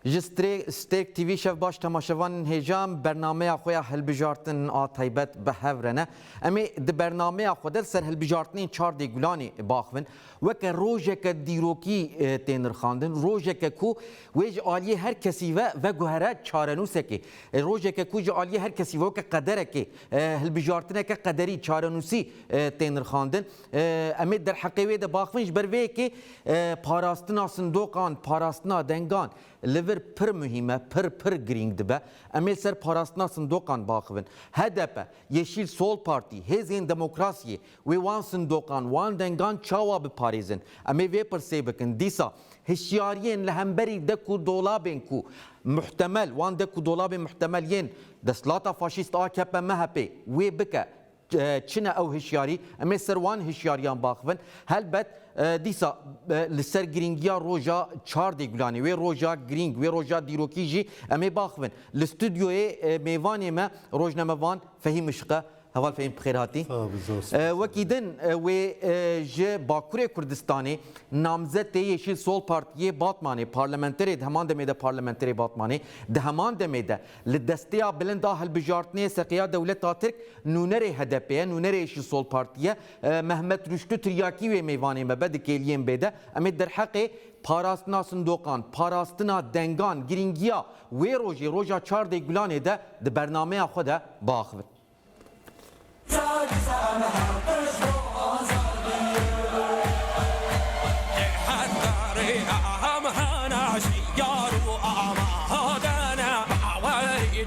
ستریک تیوی شف باش تماشاوان هجام برنامه خویا هلبجارتن آتایبت به هورنه امی د برنامه خودل سر هلبجارتنین چار دی گلانی باخون وک روزه که دیروکی تینر خواندن روزه که کو ویج عالی هر کسی و گوهره چارنوسه که روزه که کو عالی هر کسی و که قدره که هلبجارتنه که قدری چارنوسی تینر خواندن امی در حقیقه د باخونش بروی که پاراستنا صندوقان پاراستنا دنگان لیور پر مهمه پر گرینگ دبه امیل سر پاراستنا صندوقان باخون هدف yeşil sol parti hezin demokrasiye ve wan صندوقان وان دنگان چاوا بپاریزن امی وی پر سی بکن دیسا هشیارین لهمبری دکو دولابن کو محتمل وان دکو دولاب محتمل ین دسلاتا فاشیست AKP MHP وی بکه چنه او هشیاری امی سروان هشیاریان باخون هلبت دیسا لسر گرینگیا روژا چار دی گلانی و روژا گرینگ و روژا دیروکی جی امی باخون لستودیوی میوانی ما روژنامه وان فهیم اشقه هوال فهم بخير هاتي وكيدن و ج باكوري كردستاني نامزد يشيل سول بارتي باتماني بارلمانتري دهمان دميده بارلمانتري باتماني دهمان دميده للدستيا بلند اهل بجارتني سقيا دولة ترك نونري هدفيه نونري يشيل سول بارتي مهمت رشتو ترياكي و ميواني ما بد كيلين بيده امي در حقي پاراستنا صندوقان پاراستنا دنگان گرینگیا و روژا چار دی گلانه ده ده برنامه خود باخور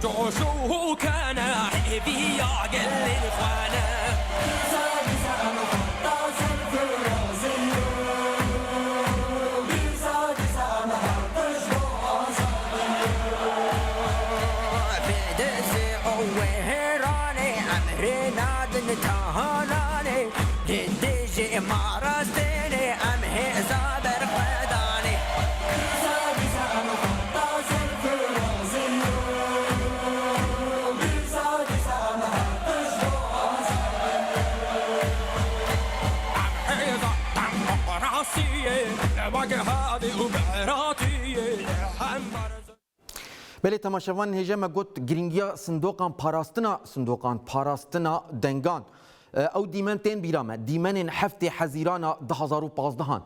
جوشو كان حبي يا قل الخانه تهاناني ديجي مارستيني ام حساب القداني بله تماشاوان هجمه گوت گرینگیا صندوقان پاراستنا دنگان او دیمن تین بیرامه دیمن هفته حزیران 2015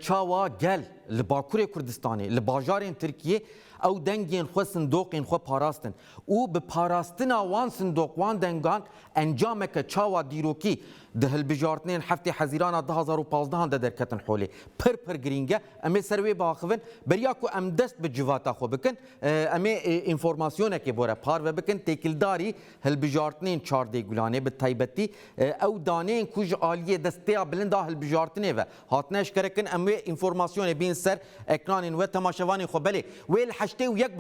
چاوا گل لباکور کردستانی لباجارین ترکیه او دنگین خو صندوقین خو پاراستن او به پاراستنا وان صندوق وان دنگان انجام که چاوا دیروکی ده هلبجارتنین هفته حزیران 2015 ده درکتن حولی پر گرینگه امی سروی باخون بریاکو ام دست به جواتا خو بکن امی انفورماسیونه که بوره پار و بکن تکلداری هلبجارتنین چار دی گلانه به تایبتی او دانین کج آلیه دستیا بلنده هلبجارتنه و هاتنش کرکن امی انفورماسیونه بین سر اکرانین و تماشاوانی خو بله ویل هشته و یک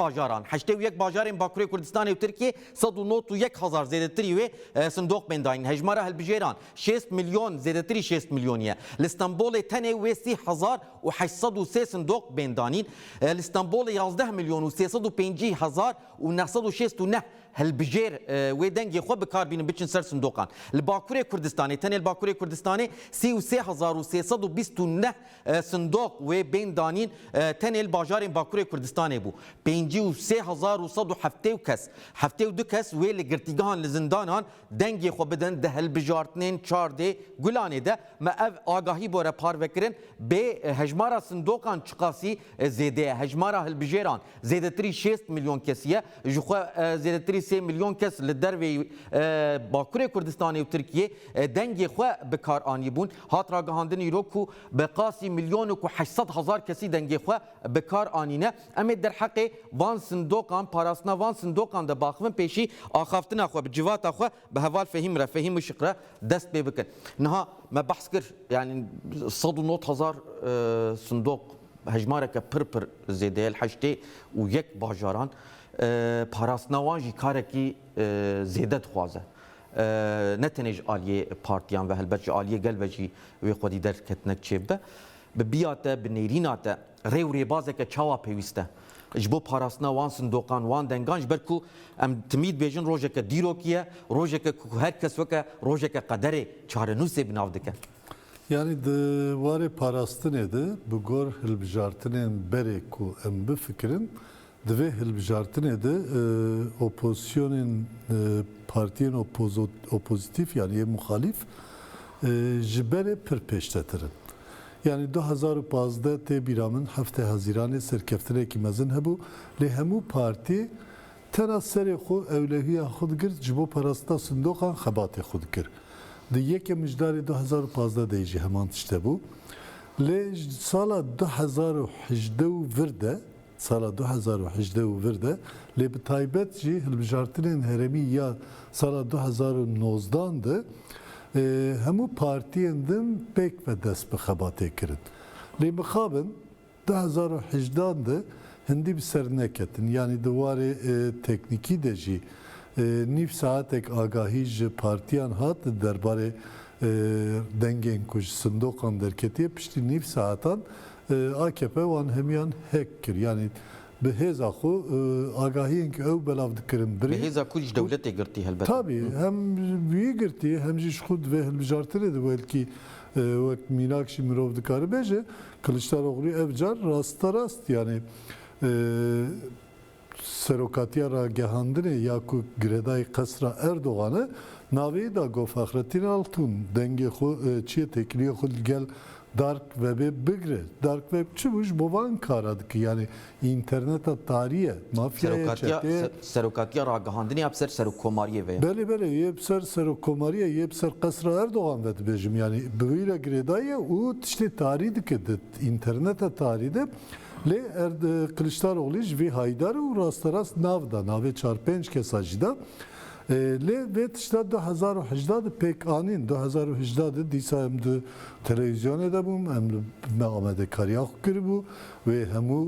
باجارین باکوری کردستان و ترکیه 191,000 زیادتری و صندوق بنداین هجماره هلبجیران 6 میلیون زیادتری 6 میلیونیه لستانبول تنه و 3803 صندوق بندانین لستانبول 11 میلیون و 350,000 و 969 هلبجیر و دنگی خو بکار بین بچن سر صندوقان الباکوری کردستانی تنه الباکوری کردستانی 33329 صندوق و بندانین تنه الباجارین باکوری کردستانی بو 53107 کس 72 کس و لگرتیگان لزندانان دنگی خو بدن ده هلبجارتنین چار دی گلانی ده ما آگاهی بوره پار وکرن به هجمارا صندوقان چقاسی زیده هجمارا هلبجیران زیده تری 6 میلیون کسیه جخوا زیده تری 3 میلیون کس لدروی باکوری کردستانی و ترکیه دنگی خو بکار آنی بون هات را گهاندنی رو کو بقاسی میلیون و 800,000 کسی دنگی خو بکار آنینه اما در حق وان صندوقان پاراستنا وان صندوقان ده باخون پیشی آخافتنا خو بجوات خو به حوال فهم شقره دست بکن نها ما بحث کر یعنی 190,000 صندوق هجماره که پر زیده الحشته و یک باجاران پاراستناوان جی کارکی زیدت خوازه نتنج آلیه پارتیان و هلبت آلیه گل و جی وی خودی در کتنک چیبه بیاته بنیریناته ریو ریبازه که چاوا پیوسته جبو پاراستناوان صندوقان وان دنگانج برکو ام تمید بیجن روژه که دیروکیه روژه که هر کس وکه روژه که قدره چاره نوسه بناو دکه Yani de varı parastın bu gor hilbijartının bereku em bu fikrin dve hilbijartın opozisyonun partiyen opozitif yani muhalif jibere pir peştetirin. Yani 2015 te biramın hafte haziranı serkeftine ki mezin hebu le hemu parti tena seri xu evlehiya xud gir jibo parasta sundokan xebate xud gir. Di yeke mijdari 2015 deyji heman tişte bu. Le sala 2018 virde sala 2018 virde le bi taybet jî hilbijartinên heremî ya sala 2019'dandı. Hemû partiyên din pêk ve dest bi xebatê kirin. Lê mixabin 2018'dandı hindî bi ser neketin. Yani di warê teknîkî de jî nîv saatek agahî ji partiyan hat derbarê dengên ku ji sindoqan derketiye piştî nîv saatan AKP wan hemiyan hek kir. Yani bi hêza xwe agahiyên ki ew belav dikirin birî. Hêza ku ji dewletê girtî helbet. Tabii hem büyük girti hem jî ji xwe divê hilbijartinê de belkî wek mînakşî mirov dikare bêje Kılıçdaroğlu ev car rasta rast yani serokatiya ragihandinê ya ku giredayê qesra Erdoğan'ı navê da got Fexrettin Altun dengê xwe çiye tekniye xwe gel Dark Web'e bigre. Dark Web çi bu ji bovan kara dike yani interneta tarihe mafyaya çeteye Serokatiya ragihandinê ya ser serokkomariyê ve. Bele bele yep ser serokkomariye yep ser qesra Erdoğan ve dibêjim yani bigîra girêdaye û tiştê tarî dike interneta tarî de lê Kılıçdaroğlu ji vê haydar û rasterast nav da navê 4-5 kesa jî da lê vê tişta 2018 pêk anîn 2018 dîsa em di televizyonê de bûm em me amedekariya xwe kiribû wê hemû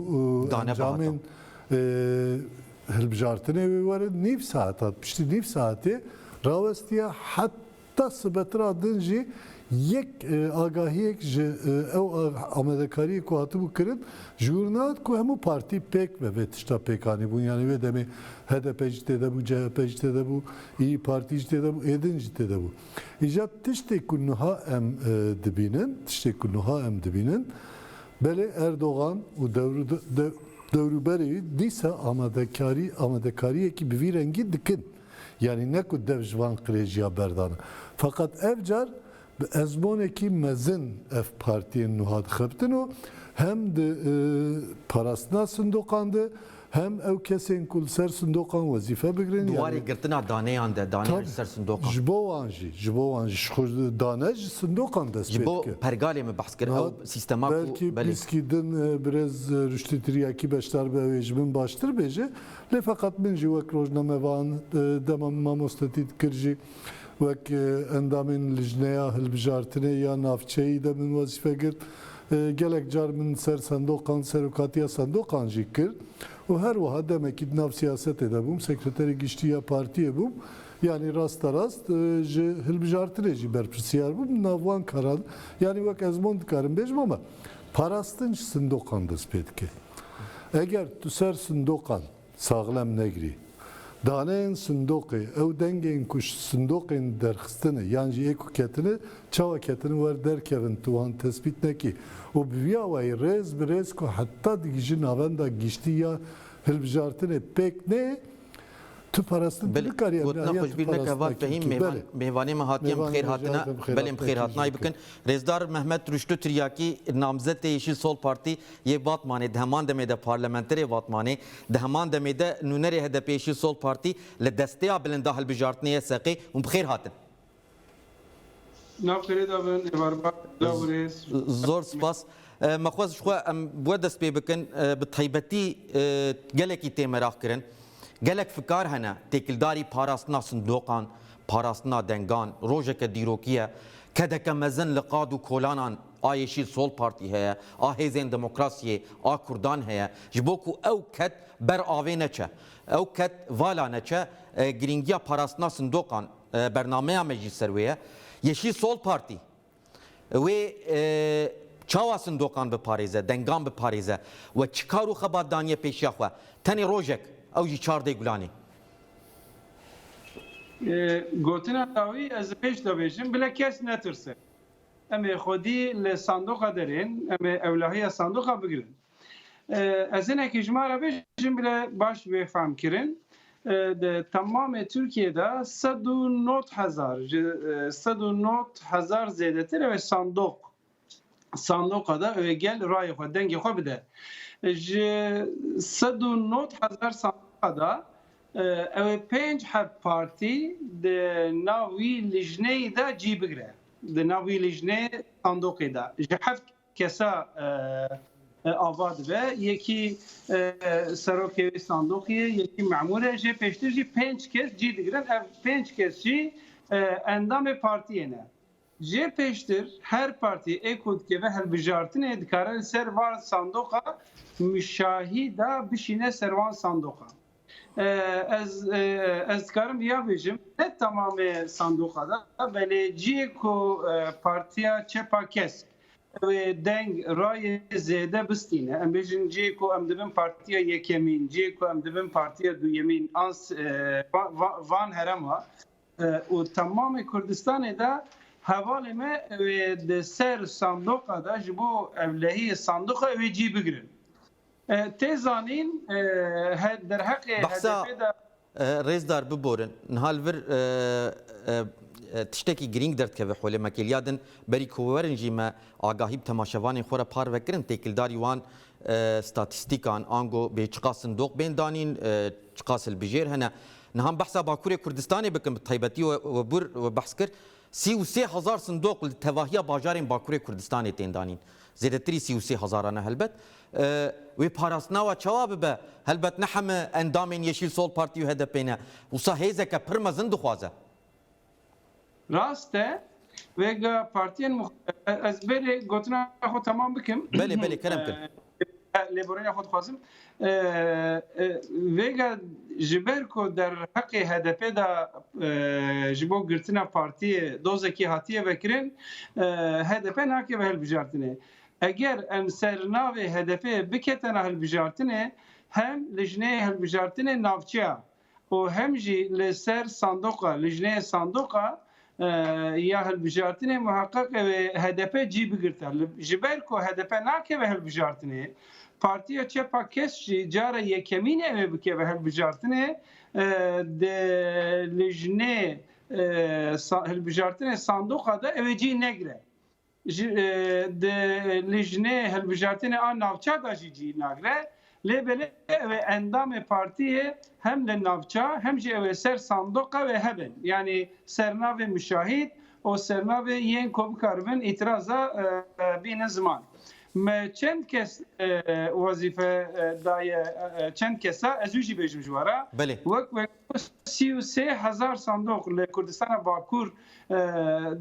encamên hilbijartinê wê werin nîv saetat piştî nîv saetê rawestiye heta sibetira din jî yek agahiyek ji ew amedekariyê ku hatibû kirin jurnat ku hemû partî pêk ve vê tişta pêkanî bûn yani wê demê HDP jî tê de bû CHP jî tê de bû İYİ Parti jî tê de bû êdin jî tê de bû îca tiştê ku niha em dibînin tiştê ku niha em dibînin belê Erdoğan û dewrûberê dîsa amedekariyekî bi vî rengî dikin yani ne ku dev ji van qirêjiya berdan fakat ev car ezmonekî mezin ev partiyên niha dixebtin û hem de parastina sindoqandı hem ev kesên ku li ser sindoqan wezîfe bigirin Duwarê girtina daneyan de daneyan ji ser sindoqan. ji bo wan jî ji bo wan jî dane ji sindoqan dest Ji pê bo dike. pergalê me behs kir ew sîstema ku Belki belê. biskî din biraz rüştî tiriyakî beşdar be ew ji min baştir bêje lê feqat min jî wek rojnamevan dema mamostetî dikir jî wek endamên lijneya hilbijartinê ya navçeyî de min wezîfe girt gelek car min ser sendoqan serokatiya sendoqan jî kir û her wiha demekî di nav siyasetê de bûm sekreterê giştî ya partiyê bûm yani rasta rast ji hilbijartinê jî berpirsiyar bûm nav wan karan yani wek ezmon dikarim bêjim ama parastin ji sindoqan dest pê dike eger tu ser sindoqan saxlem negirî daneyên sindoqê ew dengên ku sindoqên derxistinê yan jî êku ketine çawa ketine wer derkevin tu wan tespît nekî û bi vîya wayî rêz bi rêz ku heta digîjî navenda giştî ya hilbijartinê pêk ne tu parastin dikariye Gotina xweşbîr neke vat fehîm mêvanê me hatiye em xêr hatina belê em xêr hatinayê bikin. Rêzdar Mehmet Rüştü Tiryakî namzetê Yeşil Sol Partî yê Batmanê di heman demê de parlamenterê Batmanê di heman demê de nûnerê HDP Yeşil Sol Partî li desteya bilinda hilbijartinê seqê û bi xêr hatin. Navxêrê davin êvarba lawrêz Zor spas. Me xwez ji xwe em bu dest pê bikin bi taybetî gelekî tê merak kirin. Gelek fikar hene têkildarî parastina sindoqan, parastina dengan, rojeke dîrokiye, kedeke mezin li qad û kolanan a Yeşil Sol Partî heye, a Hêzên Demokrasiyê, a Kurdan heye, ji bo ku ew ket ber avê neçe. Ew ket vala neçe giringiya parastina sindoqan bernameya me jî ser wê ye. Yeşil Sol Partî wê çawa sindoqan biparêze, dengan biparêze ve çikar û xebat daniye pêşiya xwe. Tenê rojek ew jî çardê gulanê. gotina dawî ez pêş de bêjim bile kes netirse ام خودی لصندوق درین ام اولهی صندوق بگیرن از این که جمعه بشیم بله باش بفهم کرن تمام Türkiye'de 109,000 زیادتر و صندوق da gel rayı xwe dengê xwe bide. Ji 109,000 صندوق da ew pênc hev partî di nav wî lijneyê de cî bigire. Di nav wî lijnê sandokê de. Ji hev kesa ava dibe. Yekî serokê wê sandokê, yekî memûr e, jê pêştir jî pênc kes cî digirin. Ev pênc kes jî endamê partiyê ne. Jê pêştir her partî êkûdike ve hilbijartinê dikare li ser van sandoqa müşahî da bişîne ser van sandoqa. Ez dikarim ya bêjim ne tamamê sandoqa da belê ciyê ku partiya Çepa Kesk ve deng rayê zêde bistîne. Em bêjin ciyê ku em dibin partiya Yekemîn, ciyê ku em dibin partiya Duyemîn ans van herema û tamamê Kurdistanê de hevalê me di ser sandoqa da ji bo evlehiyê sandoqa wê cî bigirin. Tê zanîn derheqê HDP de rêzdar biborin nihal vir tiştekî girîng derdkeve holê mekêliya din berî ku werin jî me agahî bi temaşevanên xwe re par vekirin têkildarî wan statîstîkan ango bê çiqa sindok bên danîn çiqa silbijêr hene nihan behsa Bakurê Kurdistanê bikin bi taybetî we bûr we behs kir 33,000 sindok li tevahiya bajarên Bakurê Kurdistanê tên danîn. Zêdetirî 33,000 helbet. Wê parastina we çawa bibe helbet ne heme endamên Yeşil Sol Partî û HDP ne. Wisa hêzeke pir mezin dixwaze. rast e vega partiyên ez berê gotina xwe tamam bikim. Belê kerem kir. Lêborîna xwe dixwazim. Vega ji ber ku derheqê HDP da ji bo girtina partiyê dozekî hatiye vekirin HDP nake ve hilbijartinê. Eger em sernavê HDP biketene hilbijartinê hem lijneyê hilbijartinê navçeya û hem jî li ser sandoqa lijneyê sandoqa ya hilbijartinê muhaqqaq ew HDP cî bigirte. Ji ber ku HDP nake ve hilbijartinê Partiya Çepa Kes jî cara yekemîn ew bike ve hilbijartinê di lijnê hilbijartinê sandoqa da ew cî negire. Di lijnê hilbijartinê a navça da jî cî nagire. Lê belê ew endamê partiyê hem li navça hem jî ew ser sandoqa ve hebin. Yani sernavê müşahîd û sernavê yên ku bikaribin îtiraza bîne ziman. Me çend kes wazife daye çend kesa ez jî bêjim ji wara wek 33,000 sandok li Kurdistana Bakur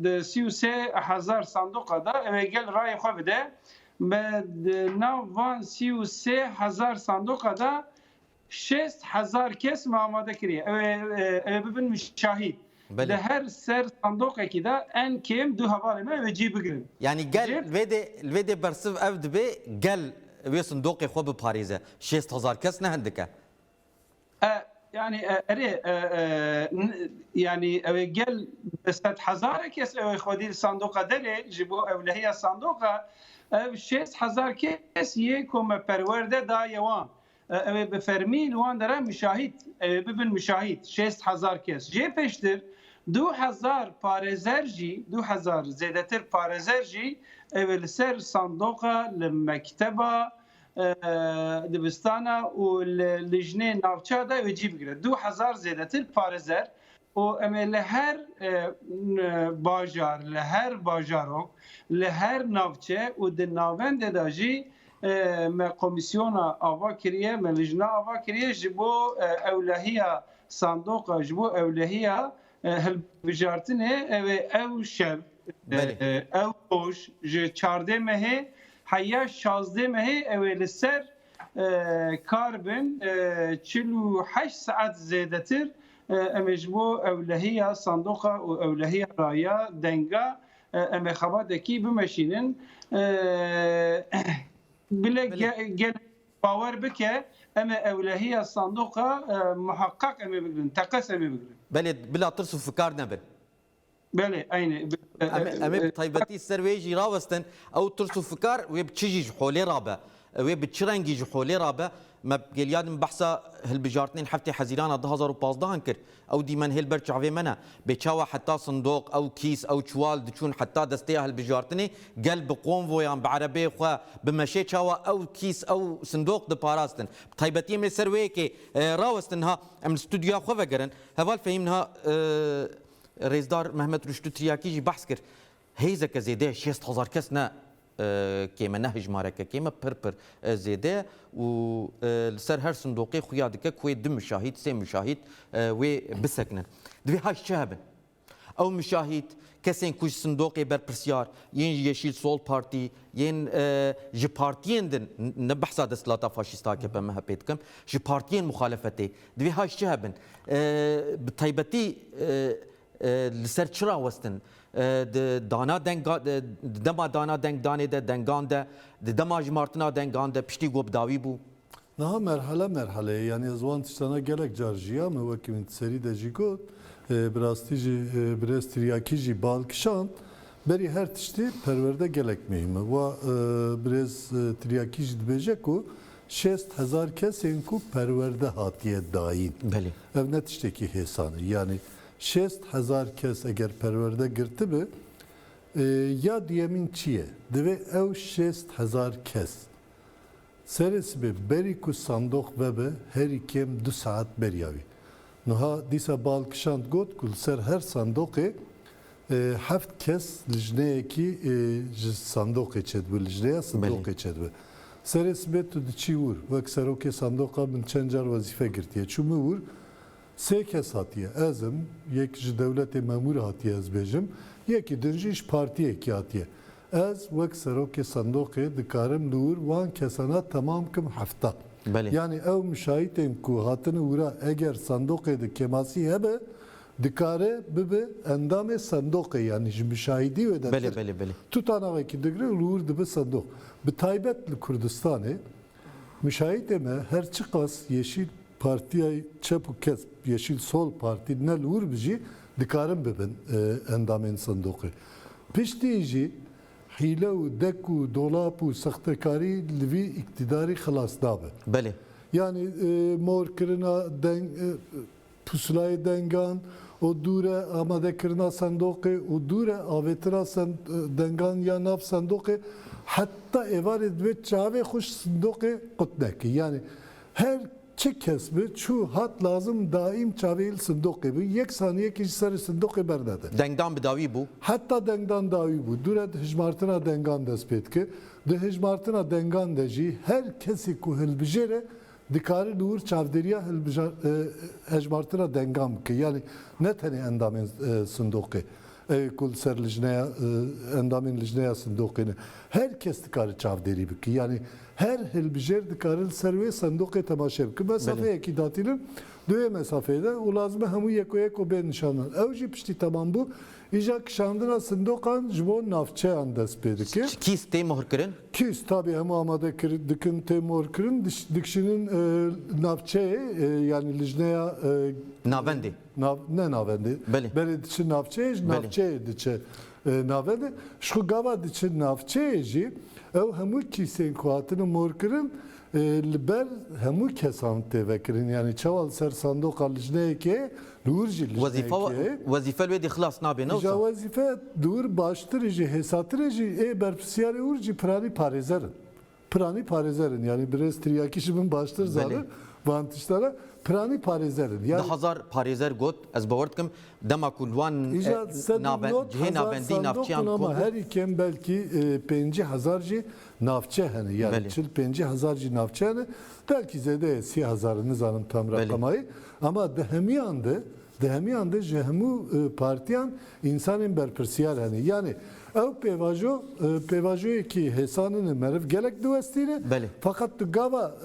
di 33,000 sandoqa da ew gel rayê xwe bide me di nav van 33,000 sandoqa da 6,000 kes me amade kiriye ew bibin müşahîd. Li her ser sandokekî de en kêm du hevalê me ew cî bigirin. Yani gel vê de bersiv ev dibe gel wê sindokê xwe biparêze 6,000 kes ne hindike. Yani erê yani ew gel 100,000 kes ew xwedî sandoqa derê ji bo ewlehiya sandoqa ev 6,000 kes yê ku me perwerde daye wan. Ew bi fermî li wan de re müşahîd ew bibin müşahîd 6,000 kes. Jê pêştir 2,000 parêzer jî 2,000 zêdetir parêzer jî ew li ser sandoqa li mekteba dibistana û li lijnê navça da ew cî bigire. 2,000 zêdetir parêzer û em li her bajar li her bajarok li her navçe û di navendê de jî me komisyona ava kiriye me lijna ava kiriye ji bo ewlehiya sandoqa ji bo ewlehiya hilbijartinê ew şev ew roj ji 14 mehê heya 16 mehê ew li ser kar bin 48 saat zêdetir em ji bo ewlehiya sandoqa û ewlehiya raya denga em xebadekî bimeşînin bile gel باور bike em evlehiya sandoqa muhakkak em bigirin teqes em bigirin. Belê bila tirs û fikar nebin. بله عین ام طيبتي السرويجي راوستن او ترسو فكار وبتشيجي حولي رابا وبتشرنجي حولي رابا ما بقلياد بحثا هالبجارتين حفتي حزيرانا 2015 انكر او دي من هيل برشعفي منا بتشاوا حتى صندوق او كيس او شوال دشون حتى دستيها هالبجارتني قلب قونفو يعني بعربي خو بمشي تشاوا او كيس او صندوق دو باراستن طيبتي من سرويكي راوستنها ام استوديو خو فقرن هوال فهمنها رئیسدار محمد رشدی تریاکی بحث کرد هیزه که زیده 6000 کس نه کیمه نه هجماره که کیمه پر زیده و سر هر صندوقی خویاده که کوی دو مشاهد سه مشاهد و بسکنن دوی هاش چه هبن او مشاهد کسین کوش صندوقی بر پرسیار ین yeşil sol parti ین جی پارتیین دن نبحثا دستلاتا فاشیستا که به مهپید کم جی پارتیین مخالفتی دوی هاش چه هبن بطیبتی لسر چرا وستن دانا دنگ دما دانا دنگ دانه ده دنگان ده دما جمارتنا دنگان ده پشتی گوب داوی بو Naha merhale yani zvan tiştana gelek carjiya mı vekimin seri de jikot brastici brestriyaki ji balkişan beri her tişti perverde gelek mehime ve brez triyaki ji dibece ku 6000 kesin ku perverde hatiye dain. Beli. Ev ne tişteki hesanı yani 6000 kes eğer perverde girti bi ya diyemin çiye deve ev 6000 kes serisi bi beri ku sandok vebe her ikem 2 saat beriyavi. Nuha disa balkışant got kul ser her sandoke heft kes lijneyeki sandok çedbe lijneya sandok çedbe. Serisi bi tu diçi vur vek seroke sandoka min çencar vazife girtiye çumu vur سه کس هاتیه ازم یک دولت مامور هاتیه از بیجم یکی دنجیش پارتیه کی هاتیه از وک سروک صندوق دکارم دور وان کسانا تمام کم هفته بله. yani ev müşahitیم کو هاتن ورا اگر صندوق د کماسی هبه دکاره به اندام صندوق yani müşahidi ve de بله tutana ki degre lur de صندوق به تایبت کردستانه müşahiteme her çıkas yeşil partiye çepu kes yeşil sol parti ne lur biji dikarim bibin endamên sandoqê. Piştî jî hîle û dek û dolap û sextekarî li vî iktidarî xilas nabe. بله Yani morkirina pusulayê dengan o dure amadekirina sandoqê û dure avetira dengan ya nav sandoqê hatta evarê divê çavê xweş sandoqê qutnekî. Yani her çi kesbi çu hat lazım daim çavêl sandoqê bi yek saniye kişi ser sandoqê bernede. دنگدان بداوی بو Hatta dengan davi bu. Dure hijmartina dengan despêt ki. De hijmartina dengan de jî her kesî ku hilbijêre dikare nur çavderiya hijmartina dengan ki. Yani ne tenê endamên sandoqê. Kul ser lijneya endamên lijneya sandoqê. Herkes dikare çavderî biki. Yani her hilbijêr dikare ser wê sandoqê temaşe biki. Mesafeyekî datilin دوی مسافede o lazım hemû yek o ben nişanlan. Ev jî piştî tamam bu. İja kişandina sindoqan ji bo navçeyan dest pê dike. کیس تی مهر کرن Kîs tabi hemû amade dikin têmor kirin dikşinin navçeyê yani lijneya ناوندی ne navendi. Belê. Belê diçin navçeyê ji navçeyê diçe navendi. Şu gava diçin navçeyê jî ev hemû kîsên ku hatine mor kirin li ber hemû kesan tê vekirin yani çaval ser sandoqa lijneyekê lûr jî lijneyekê وظیفه الوی خلاص نابه نه ja wazife dur baştır jî hesatır jî berpisyarê ur jî pirani parêzerin pirani parêzerin yani biraz tiryakî ji min baştır zanir vantiştara pirani parêzerin yani 1000 پاریزر گوت از باور کم دما کولوان İcat جه نابندی نافچیان ama her iken belki 5000 jî navçe hani yani Belli. 5000 jî navçe hani belki zede 3000 nizanım tam Belli. rakamayı ama dehemi anda jehmu partiyan insanın berpirsiyar hani yani ev pevajo ki hesanını merv gelek duvestine Belli. fakat tu gava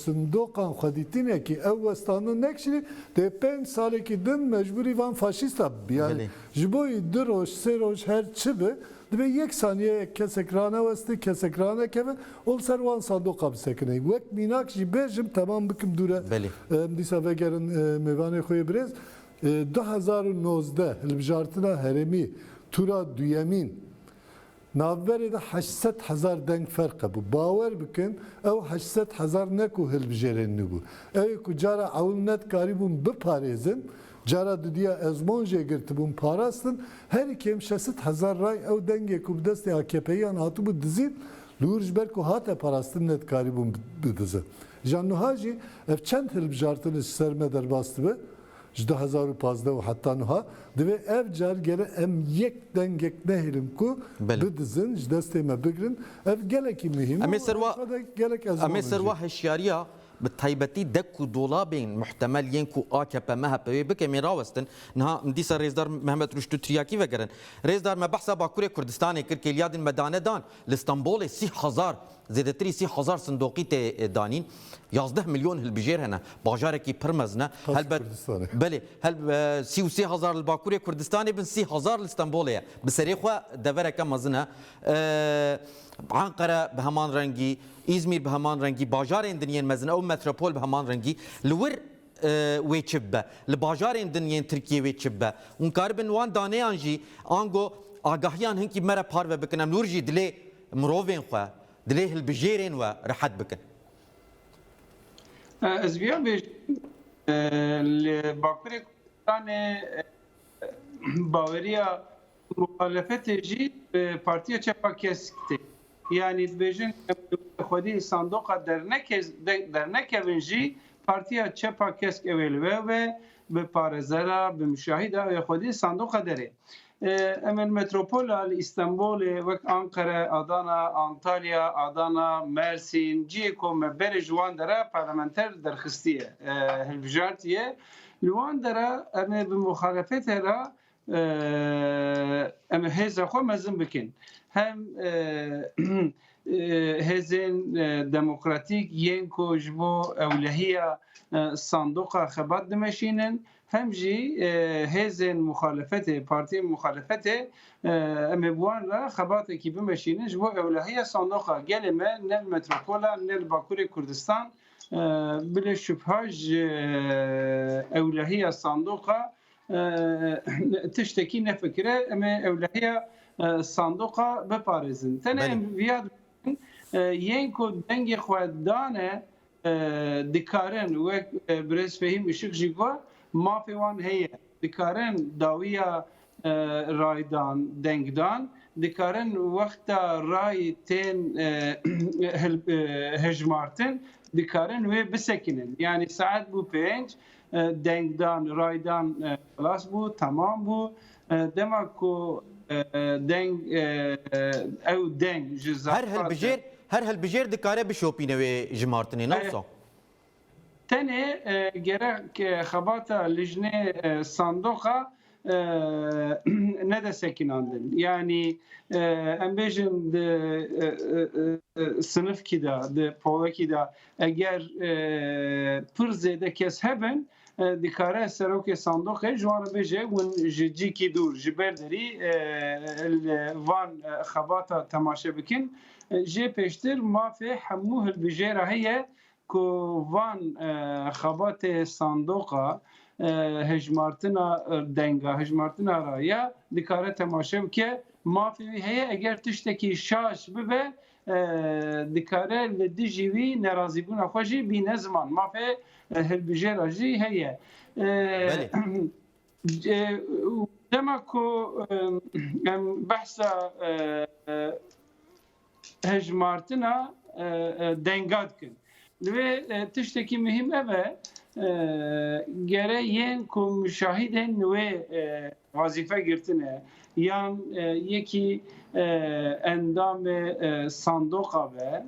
sundokan xaditine ki ev westanın nekşini de 5 saleki din mecburi van faşista yani Belli. jiboy droj seroj her çibe de yek saniye kesekrana vesti kesekrana keve ol servan sandoka bisekine vek minak jibejim tamam bikim dure Belli. disa vegerin mevane xoye brez 2019 hilbijartina heremi tura duyemîn navberê de 800,000 deng ferq bu. Bawer bikin ew 800,000 ne ku hilbijarên nû bû. Ew ku cara ew net karîbûn biparêzin, cara didiya ezmon jê girtibûn parastin, her iki 600,000 ray ew dengê ku bi destê AKP'yan hatibû dizîn, li wir ji ber ku hate parastin net karîbûn bidizin. Jan niha jî ev çend hilbijartin ji ser me derbas dibe, ji 2015 û heta niha divê ev car gere em yek dengek nehêlin ku bidizin ji destê me bigirin. Ev gelekî mühim. Em ê serva gelek ezmon. em ê serva heşyariya bi taybetî dek ku dolabên muhtemel yên ku AKP MHP wê bike em ê rawestin niha dîsa Rêzdar Mehmet Ruştû Tiryakî vegerin. Rêzdar me behsa Bakurê Kurdistanê kir kêliyadên me dane dan li Stenbolê 30,000 zêdetirî 30,000 sindoqî tê danîn 11 milyon hilbijêr hene bajarekî pir mezne helbet belê 33,000 li Bakurê Kurdistanê bin 30,000 li Stenbolê ye bi serê xwe devereke mezin e Ankara bi heman rengî İzmir bi heman rengî bajarên dinyên mezin ew metropol bi heman rengî li wir wê çib be li bajarên dinyên Tirkiye wê çib be hûn karibin wan daneyan jî ango agahiyan hinkî mere parve bikin em nur jî dilê mirovên xwe dilê hilbijêrên we rehet bikin. Ez vîya bêjim li Bakurê Kurdistanê baweriya muhalefetê jî Partiya Çepa Kesk tê. Yani dibêjin xwedî sandoqa dernekevin jî Partiya Çepa Kesk ew ê li we ve bi parêzera bi müşahîda ew xwedî sandoqa derê. Em ên metropola li İstanbolê wek Ankara, Adana, Antalya, Adana, Mersin ciyê ku me berê ji wan dere parlamenter derxistiye hilbijartiye. Li wan dere em ê bi muxalefetê re em hêza xwe mezin bikin. Hem hêzên demokratîk yên ku ji bo ewlehiya sandoqa xebat dimeşînin hem jî hêzên muxalefetê, partiyên muxalefetê em ê bi wan re xebatekî bimeşînin ji bo ewlehiya sandoqa gelê me ne li metropola ne li Bakurê Kurdistan bilê şüpha ji ewlehiya sandoqa tiştekî nefikire em ê ewlehiya sandoqa biparêzin. Tenê em viya yên ku dengê xwe dane dikarin wek Birêz Fehîm Işık jî got mafê wan heye. Dikarin dawiya raydan, dengdan, dikarin wexta rayê tên hejmartin, dikarin wê bisekinin. Yani saet bû 5 dengdan, raydan xelas bû, tamam bû. Dema ku deng ew deng ji her hilbijêr dikare bişopîne wê ji martinê newsa. Tenê gerek xebata lijnê sandoqa ne de sekinandin. Yani em bêjin di sinifkî de, di povekî de eger pir zêde kes hebin dikare serokê sandoqê ji wan re bêje hûn ji cîkî dûr ji ber derî van xebata temaşe bikin. Jê pêştir mafê hemû hilbijêra heye ku van xebatê sandoqa hejmartina denga, hejmartina raya dikare temaşe bike mafê wî heye eger tiştekî şaş bibe dikare li dijî wî nerazîbûna xwe jî bîne ziman. Mafê hilbijêra jî heye. Dema ku em behsa hejmartina denga dikin. Ve tiştekî mühim eve gere yên ku müşahidên wê vazife girtine yan yekî endamê sandoqa ve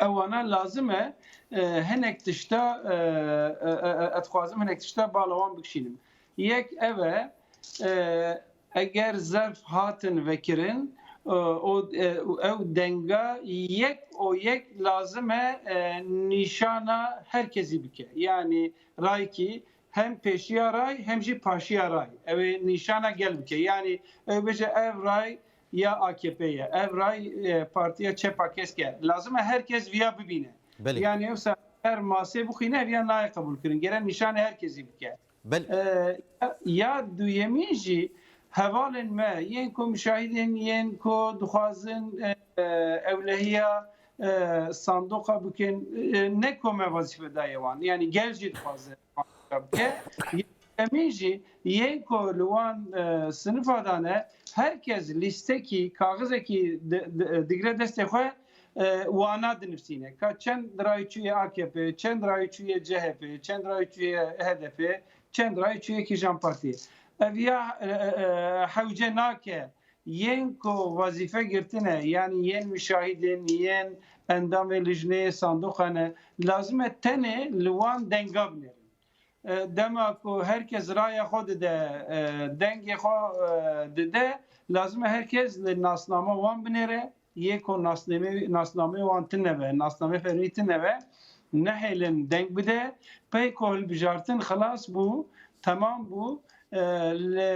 ewana lazim e hinek tişta etxwazim hinek tişta balawan bikişînim. Yek eve eger zerf hatin vekirin ew denga yek lazim e nîşana herkesî bike. Yani raykî hem peşiya ray hem jî paşiya ray. Ew nîşana gel bike. Yani ew bêje ev ray ya AKP'ye, ev ray Partiya Çepa Keske. Lazim e herkes viya bibîne. Yani ew her masê bixîne ev ya nayê qebûl kirin. Gere nîşana herkesî bike. بله یا دویمین جی هوالن ما ین کو مشاهدین ین کو دخوازن اولهیا صندوقا بکن نه کو وظیفه دایوان یعنی گل جی دخوازن که دویمین جی ین کو لوان sınıf adane herkes listeki kağızdaki digre deste xwe wana dinivsîne ka çend rayçûye AKP, çend rayçûye CHP, çend rayçûye HDP, çend rayçûye Kîjan Partî. Ev ya hewce nake yên ku vazife girtine yani yên müşahidin, yên endam ve lijnê sandoqane lazim e tenê li wan denga bine. Dema ku herkes raya xwe dide, dengê xwe dide, lazim e herkes li nasname wan binêre. Yê ku nasname wan tineve, nasname ferî tineve, nehêlin deng bide, pey ku hilbijartin xelas bû, tamam bû, li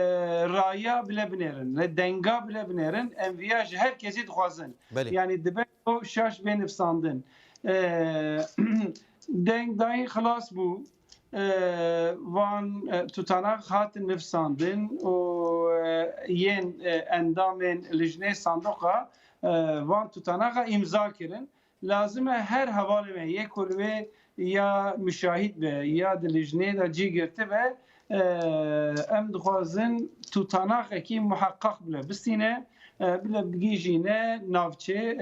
raya bile binêrin, li denga bile binêrin, em viya ji herkesî dixwazin. Yani dibe ku şaş bê nivsandin. Deng dayîn xelas bû, van tutanak hatin nivsandin û yên endamên lijnê sandoqa van tutanaka imza kirin. Lazım her havalime ye kulve ya müşahit be ya dilijne da cî girti ve em dixwazin tutanak ki muhakkak bile bistîne bile bigîjîne navçe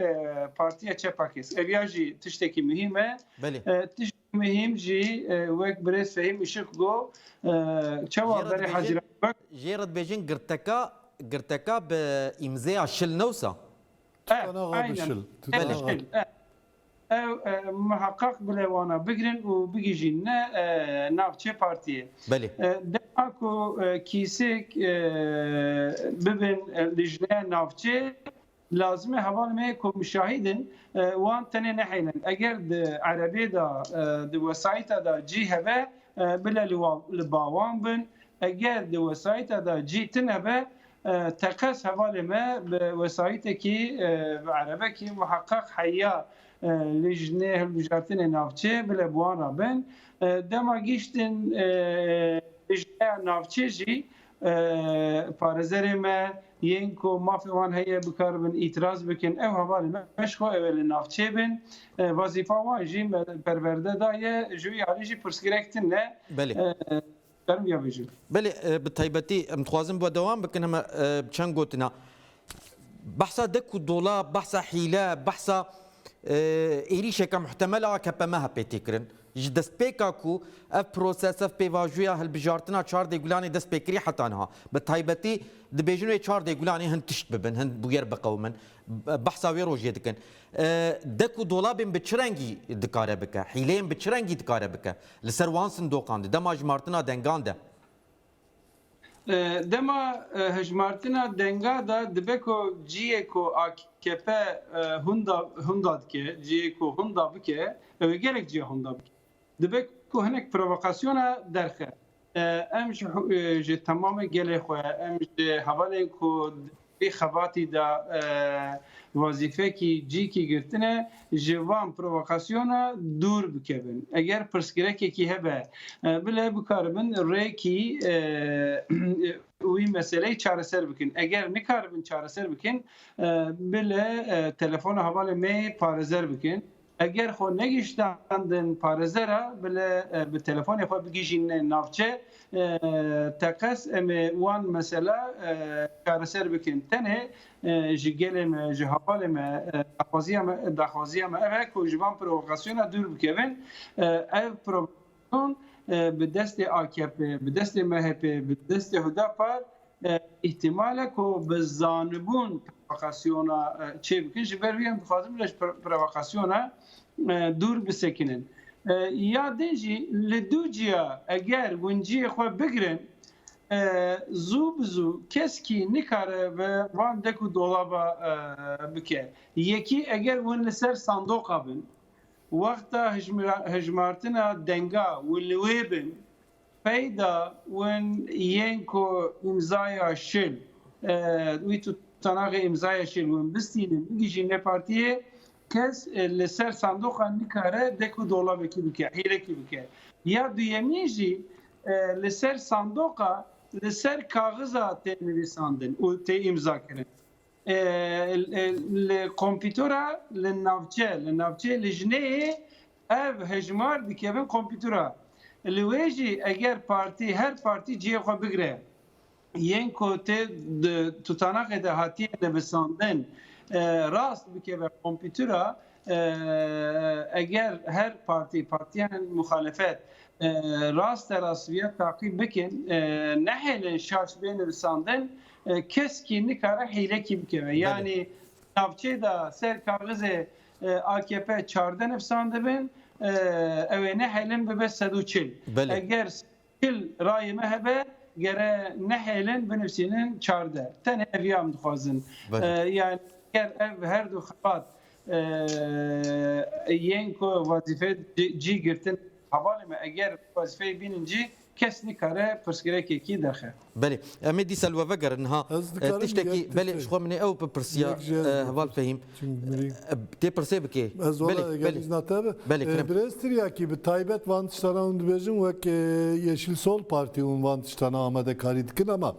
partiya Çepakês. Ev ya jî tiştekî mühim e. Tiştekî mühim jî wek birêz fehîm ışık go çawa berê hezîra bek. Jê re dibêjin girteka bi îmzaya şil newsa. محقق بلوانا بگرن و بگیجین نه نافچه پارتیه دما کو کیسک ببین لجنه نافچه لازمه حوال می کو مشاهدین وان تنه نحیلن اگر عربی دا وسایت دا جی هبه بلا لباوان بن اگر وسایت دا جی تنهبه تقص حواله ما بوسایتی که عربه که محقق حیا لجنه هلبجارتین نافچه بله بوان رابن دما گیشتن لجنه نافچه جی پارزر ما ین کو مافی وان هیا بکار بن itiraz بکن او حواله ما مشخو اول نافچه بن وظیفه وان جی پرورده دایه جوی علی جی پرسگرکتن نه بله بله بتایبەتی em dixwazin bu dewam bikin heme çend gotina behsa dek û dola behsa hîle behsa êrîşeka muhtemel a AKP me hep têkirin ji destpêka ku ev proses ev pêvajoya hilbijartina çardê gulanê destpêkirî heta niha bi taybetî dibêjin wê çardê gulanê hin tişt bibin hin bûyer biqewmin behsa wê rojê dikin dek û dolabên bi çi rengî dikare bike hîleyên bi çi rengî dikare bike li ser wan sindoqan de dema hejmartina dengan de dema hejmartina denga da dibe ku ciyê ku AKP hunda dike ciyê ku hunda bike ew gelek ciya hunda bike dibe ku hinek provokasyona derxe em ji tamamê gelê xwe em ji hevalên ku bir xebatî da vazîfekî cîkî girtine ji van provokasyona dûr bikevin. Eger pirsgirekekî hebe bile bikaribin rêkî wî meseleyê çareser bikin. Eger nikaribin çareser bikin bile telefona hevalê me parêzer bikin. Eger xwe negîştandin parêzera bile bi telefonê xwe bigîjîne navçe teqes em wan mesela çareser bikin. Tenê ji gelê me ji hevalê me daxwaziya me ev e ku ji van provokasyona dûr bikevin ev provokasyon bi destê AKP, bi destê MHP, bi destê Hudapar ihtimale ku bi zanibûn provokasyona çê bikin ji ber wî em dixwazim ji provokasyona dûr bisekinin. Ya din jî li du ciya eger winciyê xwe bigirin zû bi zû keskî nikare ve van dek û dolaba bike. Yekî eger hûn li ser sandoqa bin wexta hejmartina denga û li wê bin peyda hûn yên ku îmzaya şil wî tutanaxê îmzaya şil hûn bistînin bigîjîne partiyê kes li ser sandoqa nikare dek û dolabekî bike hêlekî bike. Ya duyemîn jî لسر صندوقا لسر کاغذا تنویساندن و تی امضا کردن الكمبيوترا للنافجه لجنه ev hejmar dikevin kompütüra. Lüveji eğer parti her parti ciye xwe bigire. Yen kote tutanak ede hatiye nivîsandin rast bikeve kompütüra eğer her partiyen muhalefet rast rasviye takip bikin nehelin şaşbe nivîsandin keski nikara hile ki bikeve. Yani navçe da ser kağıze AKP çarda nefsandı ben evine helin be 140 eğer 40 rayı mehbe gere nehelin benefsinin çarda ten eviyam dixwazin yani eğer ev her du xabat yenko vazife ci girtin havalı mı eğer vazife bininci kesni kare persgerek ki daxe بله امي دي سلوى فقر انها از دكارم تشتكي يك بله تشتكي. شخو مني او ببرسيا يك جاز هوال فهيم Çünkü biri- تي برسي بكي Ez valla eğer iznatı Beli, krem. Birestir ya ki bir Taybet vantıştana undibejim ve Yeşil Sol Parti vantıştana amade karidikin ama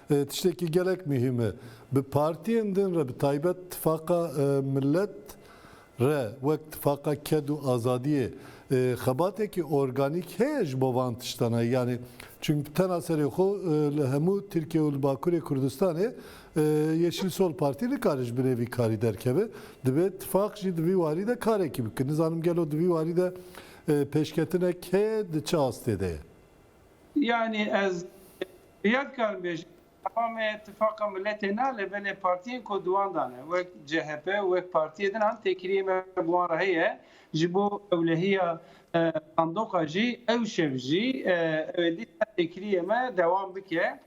tişteki gerek mühimi bir partiyen din bir Taybet tifaka millet re ve tifaka kedu azadiye xabateki organik hej bo vantıştana yani çünkü tenaseri xo hemu Türkiye ul Bakure Kurdistan'ı Yeşil Sol Partili karış bir evi kari derkebe dibe tifak jî divî warî de karek bikin nizanım gelo divî warî de peşketine ke diçe astede yani ez yad kar bej tamam ittifaka milletena lebele partiyen ko duan dane ve CHP ve partiyen an tekrime bu araya jibo evlehiya sandoqa jî ew şevjî evdi tekrime devam bike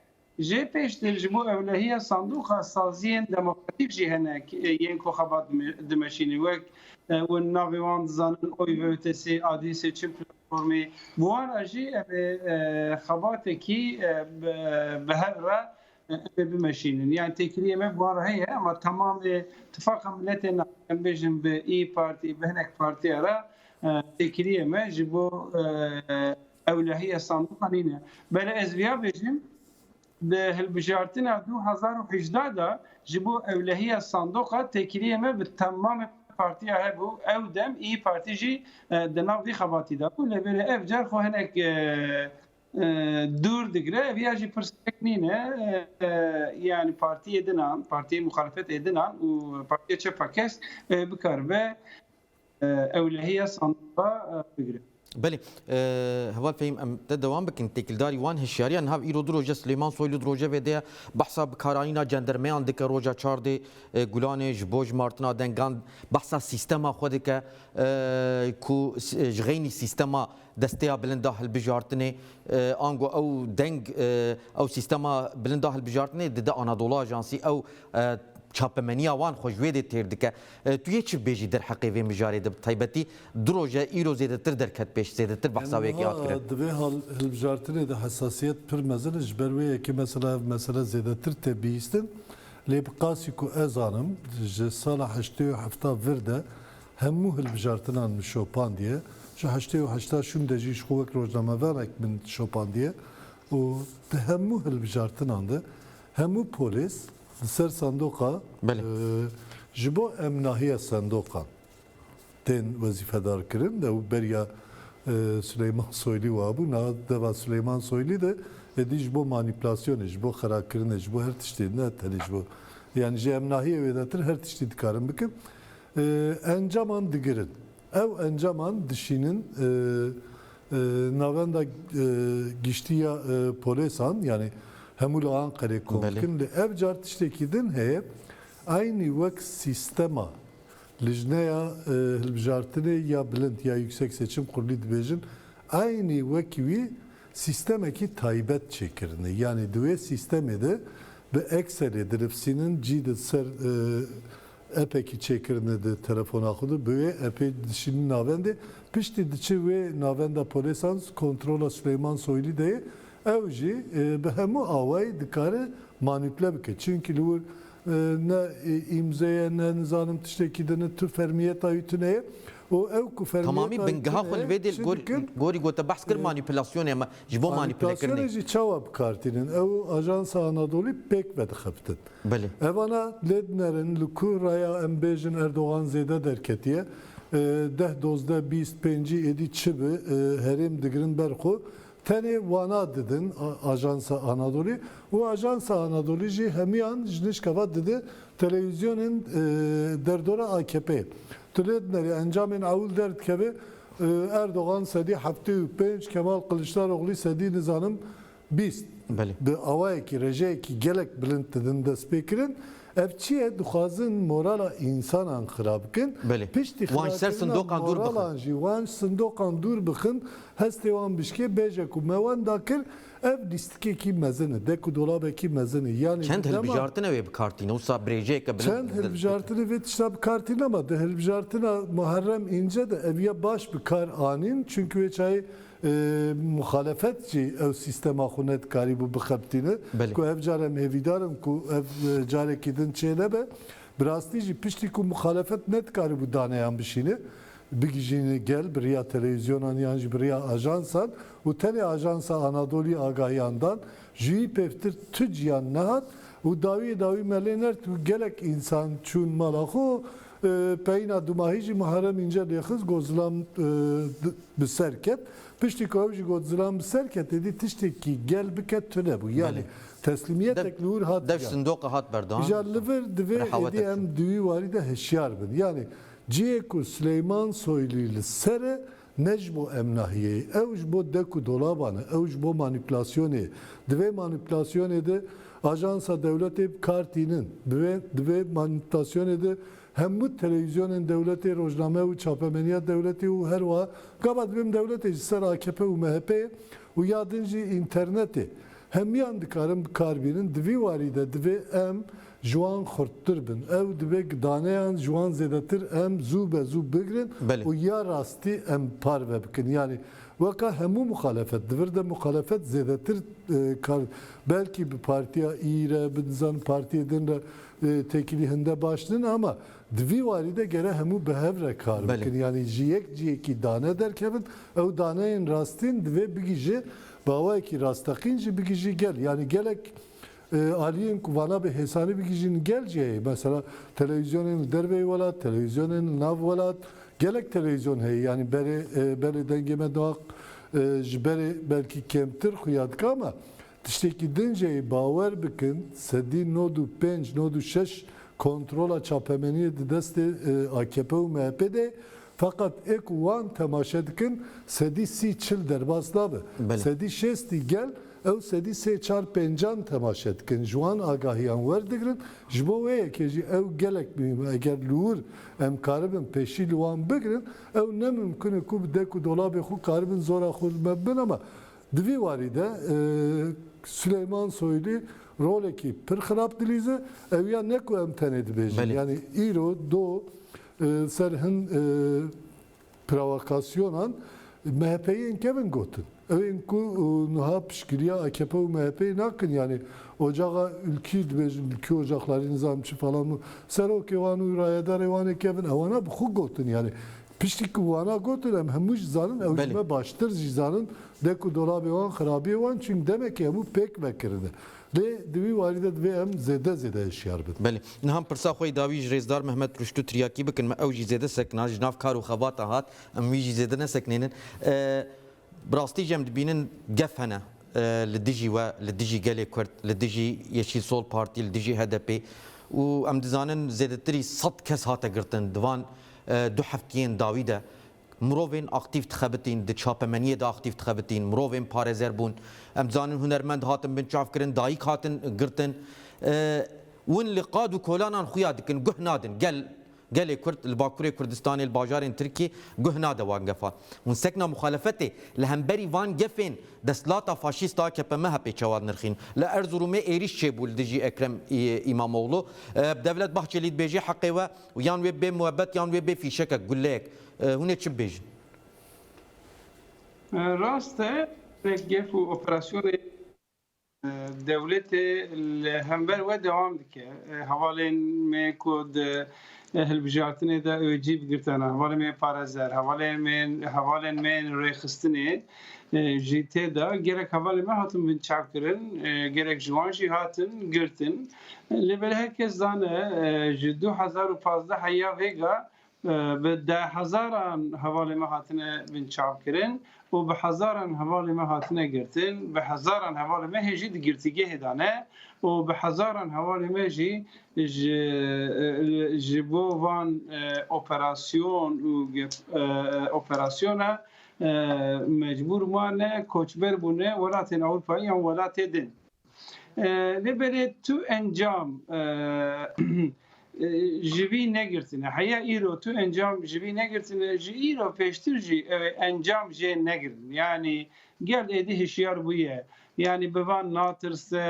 جه پیش دل جمو اولهیه صندوق سازین دموکراتیک جهنک ین کو خبات دمشینی وک و ناویوان زانن اوی وتسی ادیس چیم پلتفرمی وان اجی خبات کی به هر بمشینن yani tekriyeme bu araya ama tamam ittifak milletine bejim be İyi Parti behnek parti ara tekriyeme jibo evlehiye صندوق anine bele ezviya bejim به هالبجارتنا 2018 دا جبو اولهيه صندوق تكريه ما بالتمام بارتي هبو او دم اي بارتي جي دناو دي خباتي دا كل بلا افجر خو هناك دور دقره فياجي برسكنينه يعني بارتي دنان بارتي مخالفه دنان وبارتي تشفاكس بكربه اولهيه صندوق بقره بله هوال فهم ام تدوام بکن تکلداری وان هشیاریان هاو ایرو دروجه سلیمان سویلو دروجه ویده بحثا بکارانینا جندرمیان دکه روجا چارده گلانه جبوج مارتنا دنگان بحثا سیستما خود که کو جغینی سیستما دستیا بلنده هالبجارتنه آنگو او دنگ او سیستما بلنده هالبجارتنه دده آنادولا جانسی او چاپمنیا وان خوشوی ده تیر دکه توی چی بیجی در حقیقی مجاری ده تایبتی دروجه ایرو زیده تر درکت پیش زیده تر بحثاوی که یاد کرد دوی حال هلبجارتنه ده حساسیت پر مزن جبروی که مثلا زیده تر تبیستن لیب قاسی کو ازانم سال 87 ورده همو هلبجارتنان شوپان دیه جو 88 شون دجیش خوک روزنامه ورک من شوپان دیه و ده همو هلبجارتنان ده همو polis ser sandoqa jibo emnahiye sandoqa ten vazifedar kirin de u beriya Süleyman Soylu var bu na deva Süleyman Soylu de jibo manipülasyon jibo xara kirin jibo her tişti ne teli jibo yani je emnahiye vedatir her tişti dikarin bikin encaman digirin ev encaman dişinin navenda giştiya polisan yani Hemul Ankara komkin de ev cartiştekidin hep aynı vak sistema lijneya hilbjartine ya bilend ya yüksek seçim kurulu dibejin aynı vakivi sistemeki taybet çekirini yani düve sistemede ve ekseri diripsinin ciddi ser epeki çekirini de telefona kudu böyle epey dişinin navende pişti dişi ve navenda polisans kontrola Süleyman Soylu de evji به همه آوای دکاره مانیپله بکه çünkü ne imzaya ne nizanım tiştekide ne tür fermiyet ayıtı neye O ev ku Tamamı bengaha xol vedel gori gota bahs kir manipülasyon ama jibo manipüle Manipülasyon kirne. eci çavab kartinin ev Ajans Anadolu pek ve xebtin. Beli. Evana lednerin lukuraya embejin Erdoğan zede derketiye 10-12 edi çibi herim digirin berxu tane vana dedin Ajansa Anadolu. O Ajansa Anadolu ji hemiyan jnişkava dedi televizyonun derdora AKP. Tüledneri encamin avul dert kebe Erdoğan sedi hafte 5 Kemal Kılıçdaroğlu sedi nizanım 20. Beli. Bi avayeki rejeki gelek bilind dedin de spekirin evçiye duxazın morala insanan xirabkin Beli. pişti Wan ser sindokan dur bixin. moralan jî wan sindokan dur bixin hestê wan bişke beje ku me wan dakir ev listikekî mezin de ku dolabekî mezin yani Çend hilbijartine ve bir kartine usa brejeke Çend hilbijartını ve tiştab kartin ama de hilbijartına Muharrem İnce de eviye baş bir kar anin çünkü ve çay muhalefetçi ev sistema xunet kari bu bixebtine ku ev carem hevidarım ku ev carekidin çeylebe brastici pişti ku muhalefet net kari bu daneyan bişini bigijini gel biriya televizyonan yani biriya ajansan u tele ajansa Anadolu agayandan jüyi peftir tücyan nahat u davi melener tu gelek insan çun malaxu peyna dumahici Muharrem İnce lexiz gozlam biserket pişti kovji gozlam biserket dedi tişteki gel biket tüne bu yani teslimiyet eklur hat dev sindoka hat berdan. Jalliver dive edi em düğü vari de heşyar bin yani Ciyeku Süleyman Soylu'yla sere necmo emnahiyeyi evj bo deku dolabanı evj bo manipülasyonu dive manipülasyonu de ajansa devleti kartinin dive manipülasyonu de hem bu televizyonun devleti rojname u çapemeniya devleti u her va gabat bim devleti ser AKP u MHP u yadıncı interneti hem yandıkarım karbinin divi varide divi em Juan xorttir bin. Ev dibek daneyan juan zedetir em zu bigrin o ya rasti em parve bikin. Yani vaka hemu muhalefet. Divir de muhalefet zedetir belki bir partiye iyire bir nizan partiye dinle tekili hinde başlığın ama divi varide gere hemu behevre kar bikin. Yani jiyeki dane derkevin ev daneyin rastin dive bigiji bavayki rastakinci bigiji gel. Yani gelek Ali'nin kuvana bir hesani bir kişinin geleceği mesela televizyonun derveyi velat, televizyonun nav velat, gelek televizyon hey yani beri dengeme doğak beri belki kemtir kuyadka ama tişteki dinceyi baver bikin sedi nodu 5 nodu 6 kontrola çapemeniye de deste AKP u MHP'de fakat ek wan temaşa dikin sedi si çil derbasla be sedi şesti gel ev sedi se çar pencan temaşa etkin juan agahiyan verdigrin jbo ve ki ev gelek mi eğer lur em karibin peşi luan bigrin ev ne mümkün ku deku dolabı xu karibin zora xu mebin ama divi varide Süleyman Soylu roleki pir xirab dilize ev ya ne ku em tenedi bejin yani iro do serhin provokasyonan MHP'yi kevin gotun. Evin ku nuha pişkiriya AKP u MHP'yi nakın yani ocağa ülke ocakları nizamçı falan mı serok evanı urayedar evanı kevin evana bu gotun yani piştik vana gotun hem hemuş zanın evcime baştır zizanın deku dolabı evan xarabi evan çünkü demek ki bu pek bekirdi. Ve divi valide ve hem zede eşyar bid. Beli. Naham persa xoy davi rezdar Mehmet Rüştü Tiryaki bikin me evji zede sekna jnav kar u xabata hat em wî zede ne seknenin براستی جم دبینن گفنه لدیجی و لدیجی گلی کرد لدیجی یشیل سول پارتی لدیجی HDP و ام دزانن زیادتری 100 کس هات گرتن دوان دو هفتین داویده مروین اکتیف تخبتین د چاپمنیه دا اکتیف تخبتین مروین پارزر بون ام دزانن هنرمند هاتن بن چاف کرن دایی هاتن گرتن ون لقاد و کولانان خویا دکن گه نادن گلی کرد الباکوری کردستانی الباجارین ترکی گهنا دوان گفا اون سکنا مخالفتی لهمبری وان گفین دستلاتا فاشیست AKP MHP çavar nirxin la Erzurum'e eriş çebul dici Ekrem İmamoğlu devlet Bahçeli beji hakkı ve yan ve be muhabbet yan ve be fişek güllek hune çi bejin Raste gef operasyonu دولت همبر و دوام دکه حوالین می کود هلبجارتنه دا اوجیب گرتنه حوالین می پارزر حوالین من روی خستنه جیته دا گرک حوالین ما هاتن بین چاپ کرن گرک جوانشی هاتن گرتن لبل herkes zane ji 2015 haya vega به 10,000 حوالی ما هاتنه بین چاپ کرن و به 1000 حوالی ما هاتنه گرتن به 1000 حوالی ما هجی دگرتیگه هدانه و به 1000 حوالی ما جی جبو وان اپراسیون و اپراسیون مجبور مانه کوچبر بونه ولات اروپایی یا ولات دن لبره تو انجام جوی نگرتنه حیا ایرو تو انجام جوی نگرتنه جی ایرو پیشتر جی انجام جی نگرتن یعنی گل ایدی هشیار بویه yani bevan natırse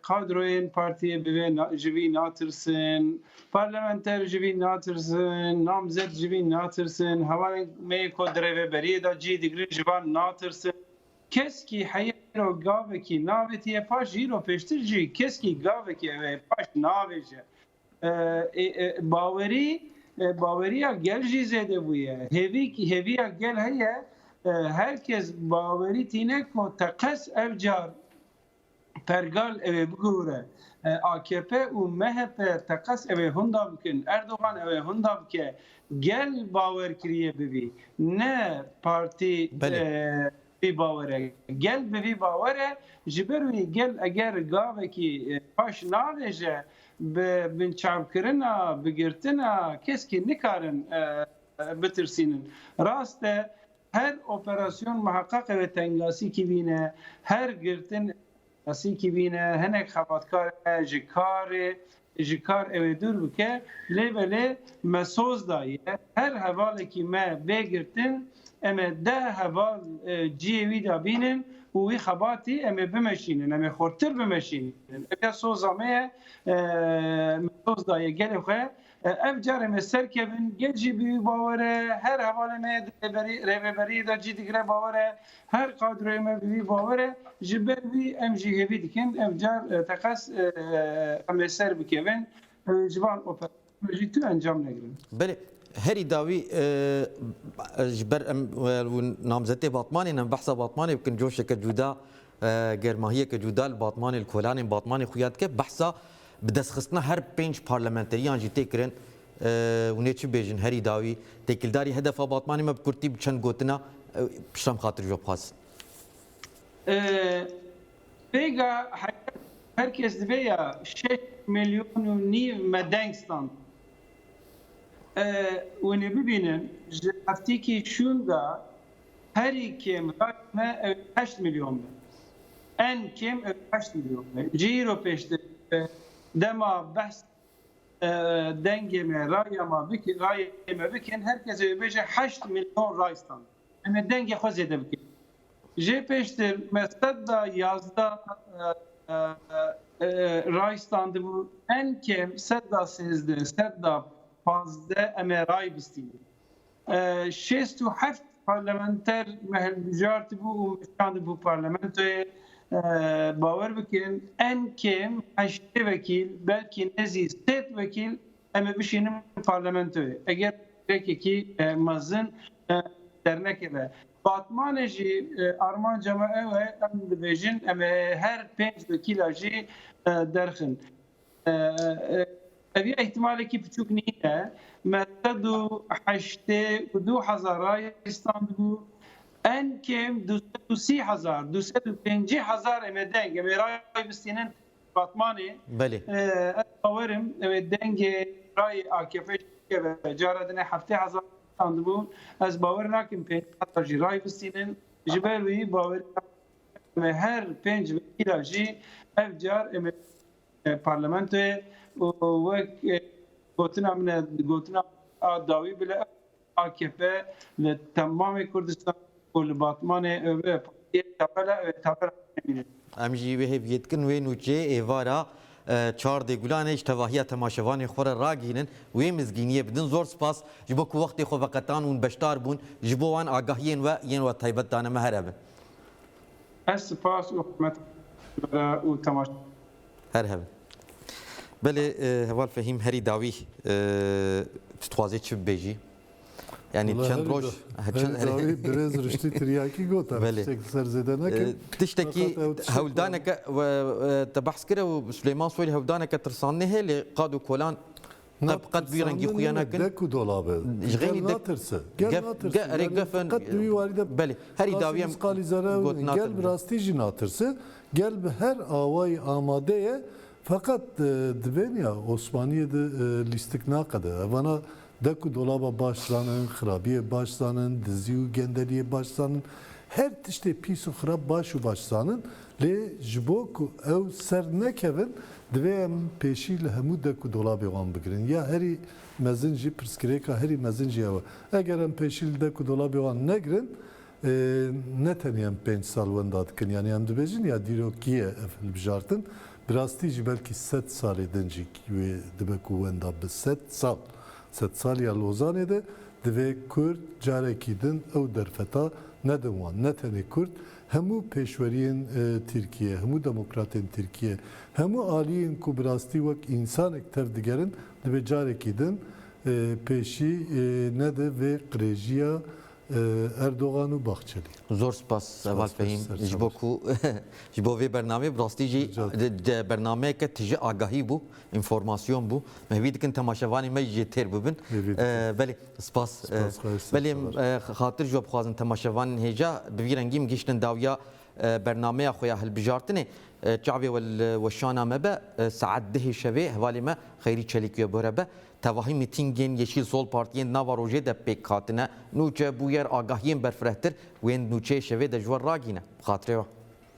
kadroyun partiye bevan jivi natırsın parlamenter jivi natırsın namzet jivi natırsın havan me kodreve beriye da ji digri jivan natırsın keski hayro gaveki navetiye paş jiro peştirci keski gaveki ve paş naveje baveriya gel jizede buye heviya gel heye herkes baveri tine ko takas evcar pergal eve bugure AKP u MHP takas eve hunda bikin Erdoğan eve hunda bike gel baver kiriye bibi ne parti bir bavere gel bibi bavere jiberu gel eğer gaveki paş naveje bin çavkirina bigirtina keski nikarin bitirsinin raste her operasyon muhakkak ve tengasi kibine her girtin tengasi kibine henek xabatkar jikar eve dur bike lebele mesoz daye her havale ki me begirtin eme de haval civi da binin و خباتی ام بمشینن ام خورتر بمشینن اگه سوزامه متوز دایه گله خو اف جار مسر کبن گجی بی باوره هر حواله مه رهبری دا جی دیگره باوره هر قادر مه بی باوره جبر بی ام جی هبی دکن اف جار تقص مسر بکبن جوان اپراسیون تو انجام نگیرن بله هری داوی جبر نامزدی باطمانی نم بحث باطمانی بکن جوشه که جدا گرماهیه که جدا باطمانی الکولانی باطمانی خویاد که بحثا بدست خستنا هر 5 پارلمانتریان جی تکرن و نیچی بیجن هری داوی تکیلداری هدف باطمانی ما بکرتی بچند گوتنا پشتم خاطر جو پاس بگا herkes veya 6 milyon medenkstan و نبینن هفته که شون دا هری کم رقم 8 میلیون ان کم 8 میلیون جیرو پیشته دما بحث دنگ ما رای ما بکن herkes بيجي 8 میلیون رایستان اما دنگ خود زده بکن جی پیشته مستد دا 11 رایستان دو ان کم 13 13 fazla emeray bistini. 67 parlamenter mehelbijartı bu müşandı bu parlamentoya باور بکن en کم 8 vekil belki nezi 7 vekil ama bişinin parlamentoya. Eğer ki mazın dernek eve. Batmaneci Arman Cemae ve Emdibejin ama her 5 vekil acı derkin. أبي احتمال كيف تشوف نية ما تدو حشتة ودو حزاراي استانبول أن كم دو 3000 دو 5000 مدنج مراي بستينن باطماني بله أورم مدنج راي AKP جاردنا حفتة حزار استانبول از باورنا كم 5000 راي بستينن جبالوي باور هر 5 وكيل جي أفجار parlamentoya و گوتنا من گوتنا داوی بله AKP لتمام کردستان و لباطمان تابلا ام جی به یتکن و نوچه ایوارا چهار دگولانه اشتواهیه تماشوانی خوره راگینن و مزگینیه بدن زور سپاس جبو کو وقتی خو وقتان اون بشتار بون جبو وان آگاهین و ین و تایبت دانه مهربه سپاس و حکمت و تماشا هر هبه بله هوال فهیم هری داوی تتوازی چی بیجی yani çend roj Davi biraz rüştü triyaki gota. Beli. Serzede nekin. تشتكي هولدانك وتبحث كده وسليمان سويل هولدانك ترسانه اللي قادوا كولان قد بيرنجي خويانا كن Deku dolabı. جغيني Gel natırsa. Gel natırsa. ريغفن Kat duyu valide. بله هري داويم Gel rastiji natırsa. Gel her avay amadeye. Fakat dibin ya Osmaniye'de listik ne kadar. Bana Deku dolaba başlanın, xrabiye başlanın, diziyu gendeliye başlanın. Her tişte pisu xrab başu başlanın. Le jboku ev ser nekevin divem peşiyle hemu deku dolabı wan bigirin. Ya heri mezinci priskireka heri mezinci ya. Eğer em peşiyle deku dolabı wan negrin ne teniyem 5 sal wenda dikin. Yani em dibejin ya dirokiye efil bijartın. Biraz tici belki 7 sal edincik ve dibeku wenda bi 7 sal. 7 sal ya Lozan'da dive Kürt carekidin ev derfeta ne dewan ne tane Kürt hemu peşveriyen Türkiye hemu demokratın Türkiye hemu aliyen kubrasti vek insan ektev digerin dive carekidin peşi ne de ve krejiya Erdoğan و Bahçeli. زور سپاس اول فهیم جبو کو جبو وی برنامه براستی جی برنامه که تجی آگاهی بو انفورماسیون بو مهوید کن تماشاوانی مجی تر ببن بله سپاس بله خاطر جواب خوازن تماشاوان هجا بویرنگیم گشتن داویا برنامه خویا هالبجارتنه چعبی والشانا مبا ساعت ده شبه حوالی ما خیری چلیکیو بربه تواهی میتینگین yeşil sol partiyen navaroje de pek katine nuçe bu yer agahiyên berfirehtir wên nuçe şevê de jwar ragîne xatirê